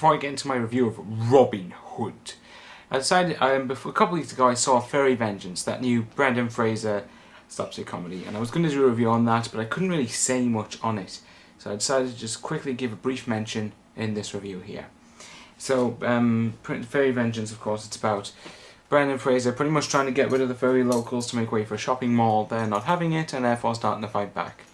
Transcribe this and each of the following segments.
before I get into my review of Robin Hood, I decided, a couple of weeks ago I saw Fairy Vengeance, that new Brendan Fraser slapstick comedy, and I was going to do a review on that, but I couldn't really say much on it. So I decided to just quickly give a brief mention in this review here. So, Fairy Vengeance, of course, it's about Brendan Fraser pretty much trying to get rid of the furry locals to make way for a shopping mall. They're not having it, and therefore starting to fight back.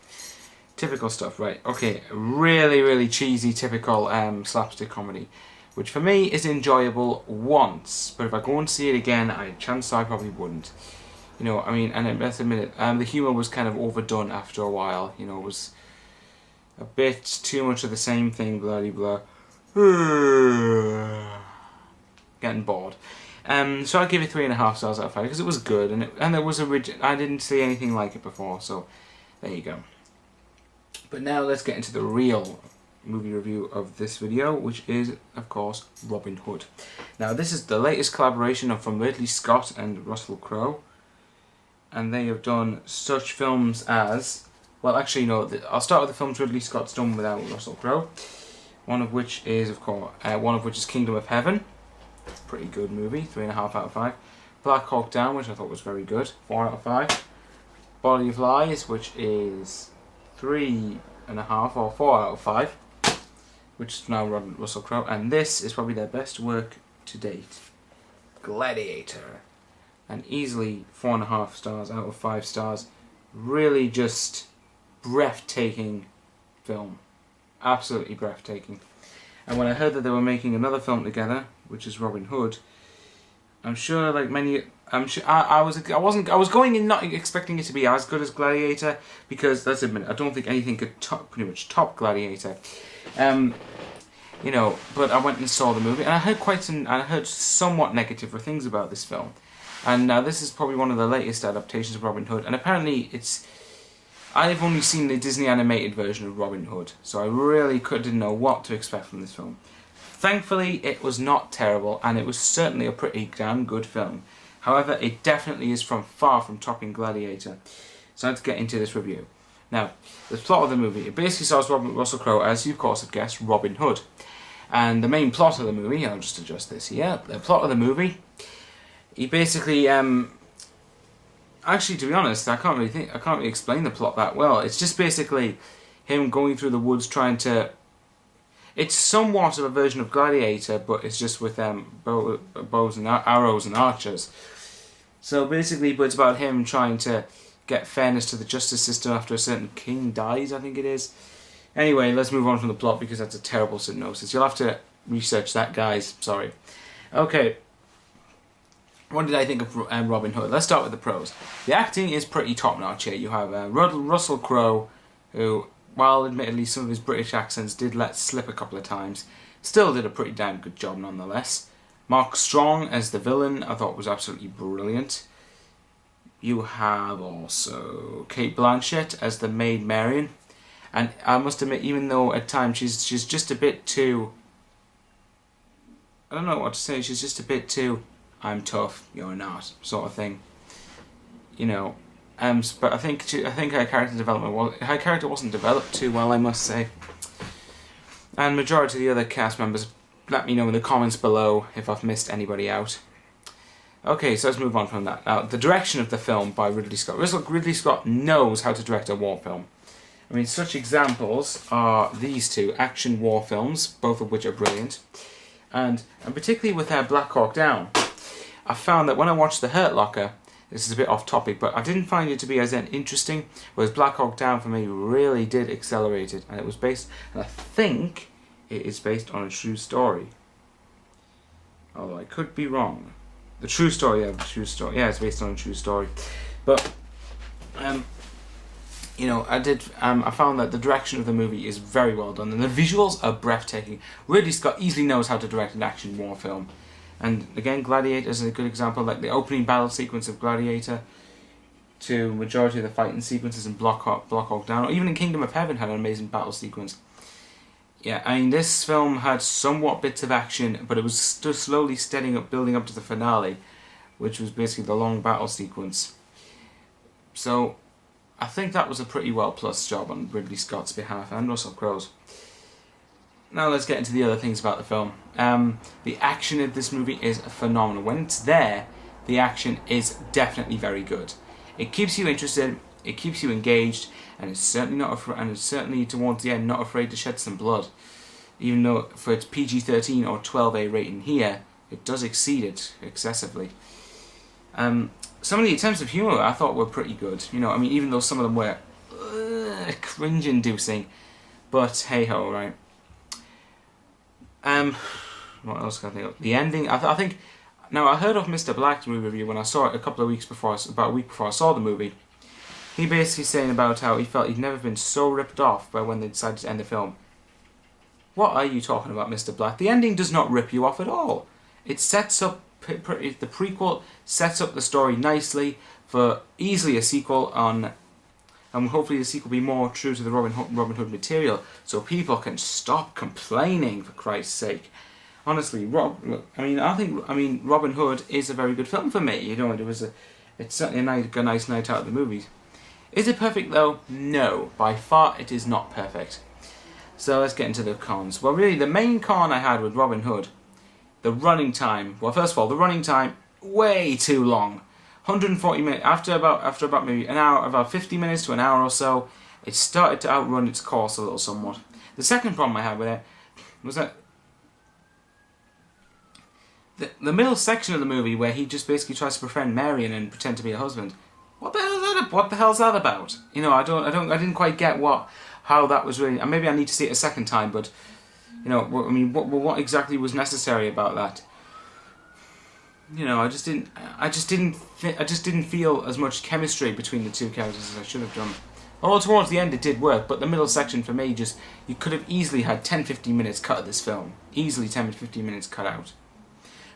Typical stuff, right? Okay, really, really cheesy, typical slapstick comedy, which for me is enjoyable once, but if I go and see it again, chances are I probably wouldn't. You know, I mean, and I must admit it, the humour was kind of overdone after a while. You know, it was a bit too much of the same thing, blah blah blah. Getting bored. So I'd give it 3.5 stars out of 5 because it was good, and it was I didn't see anything like it before, so there you go. But now let's get into the real movie review of this video, which is, of course, Robin Hood. Now, this is the latest collaboration from Ridley Scott and Russell Crowe, and they have done such films as, well, actually, no, I'll start with the films Ridley Scott's done without Russell Crowe. One of which is, of course, Kingdom of Heaven, pretty good movie, 3.5 out of 5. Black Hawk Down, which I thought was very good, 4 out of 5. Body of Lies, which is 3.5 or 4 out of 5, which is now Russell Crowe, and this is probably their best work to date, Gladiator, and easily 4.5 stars out of 5 stars. Really just breathtaking film, absolutely breathtaking. And when I heard that they were making another film together, which is Robin Hood, I'm sure, like many, I was going in not expecting it to be as good as Gladiator, because let's admit, I don't think anything could pretty much top Gladiator. You know, but I went and saw the movie, and I heard somewhat negative things about this film. And now this is probably one of the latest adaptations of Robin Hood, and apparently I've only seen the Disney animated version of Robin Hood, so I really didn't know what to expect from this film. Thankfully, it was not terrible, and it was certainly a pretty damn good film. However, it definitely is far from topping Gladiator. So let's get into this review. Now, the plot of the movie, it basically stars Russell Crowe as, you of course have guessed, Robin Hood. And the main plot of the movie, I'll just adjust this here, the plot of the movie, he basically, actually to be honest, I can't really explain the plot that well. It's just basically him going through the woods trying to, it's somewhat of a version of Gladiator, but it's just with bows and arrows and archers. So basically, but it's about him trying to get fairness to the justice system after a certain king dies, I think it is. Anyway, let's move on from the plot because that's a terrible synopsis. You'll have to research that, guys. Sorry. Okay. What did I think of Robin Hood? Let's start with the pros. The acting is pretty top-notch here. You have Russell Crowe, who, while admittedly some of his British accents did let slip a couple of times, still did a pretty damn good job nonetheless. Mark Strong as the villain, I thought was absolutely brilliant. You have also Cate Blanchett as the Maid Marian, and I must admit, even though at times she's just a bit too, I don't know what to say, she's just a bit too, I'm tough, you're not, sort of thing. You know, but I think her character wasn't developed too well, I must say. And majority of the other cast members, let me know in the comments below if I've missed anybody out. Okay, so let's move on from that. Now, the direction of the film by Ridley Scott. Ridley Scott knows how to direct a war film. I mean, such examples are these two action war films, both of which are brilliant. And particularly with Black Hawk Down, I found that when I watched The Hurt Locker, this is a bit off topic, but I didn't find it to be as interesting, whereas Black Hawk Down for me really did accelerate it, and it was based, and I think it is based on a true story. Although I could be wrong. The true story, yeah, it's based on a true story. But, you know, I found that the direction of the movie is very well done, and the visuals are breathtaking. Ridley Scott easily knows how to direct an action war film. And again, Gladiator is a good example, like the opening battle sequence of Gladiator to majority of the fighting sequences in Black Hawk Down, or even in Kingdom of Heaven had an amazing battle sequence. Yeah, I mean, this film had somewhat bits of action, but it was still slowly building up to the finale, which was basically the long battle sequence. So, I think that was a pretty well plus job on Ridley Scott's behalf, and Russell Crowe's. now let's get into the other things about the film. The action of this movie is phenomenal. When it's there, the action is definitely very good. It keeps you interested, it keeps you engaged, and it's certainly towards the end not afraid to shed some blood. Even though for its PG-13 or 12A rating here, it does exceed it excessively. Some of the attempts of humour I thought were pretty good. You know, I mean, even though some of them were cringe-inducing, but hey ho, right? What else can I think of? The ending, I think. Now, I heard of Mr. Black's movie review when I saw it about a week before I saw the movie. He basically saying about how he felt he'd never been so ripped off by when they decided to end the film. What are you talking about, Mr. Black? The ending does not rip you off at all. It sets up, the prequel sets up the story nicely for easily a sequel on, and hopefully the sequel will be more true to the Robin Hood material, so people can stop complaining, for Christ's sake. Honestly, I think Robin Hood is a very good film for me. You know, it's certainly a nice night out of the movies. Is it perfect though? No, by far it is not perfect. So let's get into the cons. Well, really, the main con I had with Robin Hood, the running time. Well, first of all, the running time, way too long. 140 minutes, after about maybe an hour, about 50 minutes to an hour or so, it started to outrun its course a little somewhat. The second problem I had with it was that the middle section of the movie where he just basically tries to befriend Marion and pretend to be her husband. What the hell's that about? You know, I didn't quite get how that was really. And maybe I need to see it a second time, but you know, I mean, what exactly was necessary about that? You know, I just didn't feel as much chemistry between the two characters as I should have done. Although towards the end it did work, but the middle section for me you could have easily had 10-15 minutes cut of this film. Easily 10-15 minutes cut out.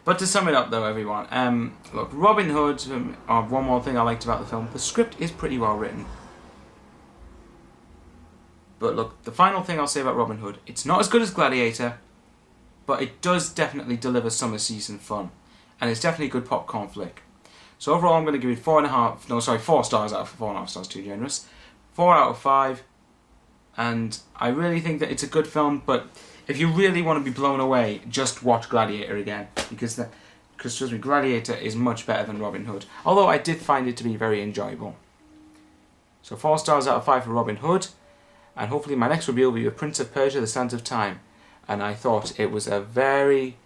But to sum it up though, everyone, look, Robin Hood, one more thing I liked about the film, the script is pretty well written. But look, the final thing I'll say about Robin Hood, it's not as good as Gladiator, but it does definitely deliver summer season fun. And it's definitely a good popcorn flick. So overall I'm going to give it 4 stars out of 4.5 stars, too generous. 4 out of 5. And I really think that it's a good film, but if you really want to be blown away, just watch Gladiator again. Because trust me, Gladiator is much better than Robin Hood. Although I did find it to be very enjoyable. So 4 stars out of 5 for Robin Hood. And hopefully my next review will be The Prince of Persia, The Sands of Time. And I thought it was a very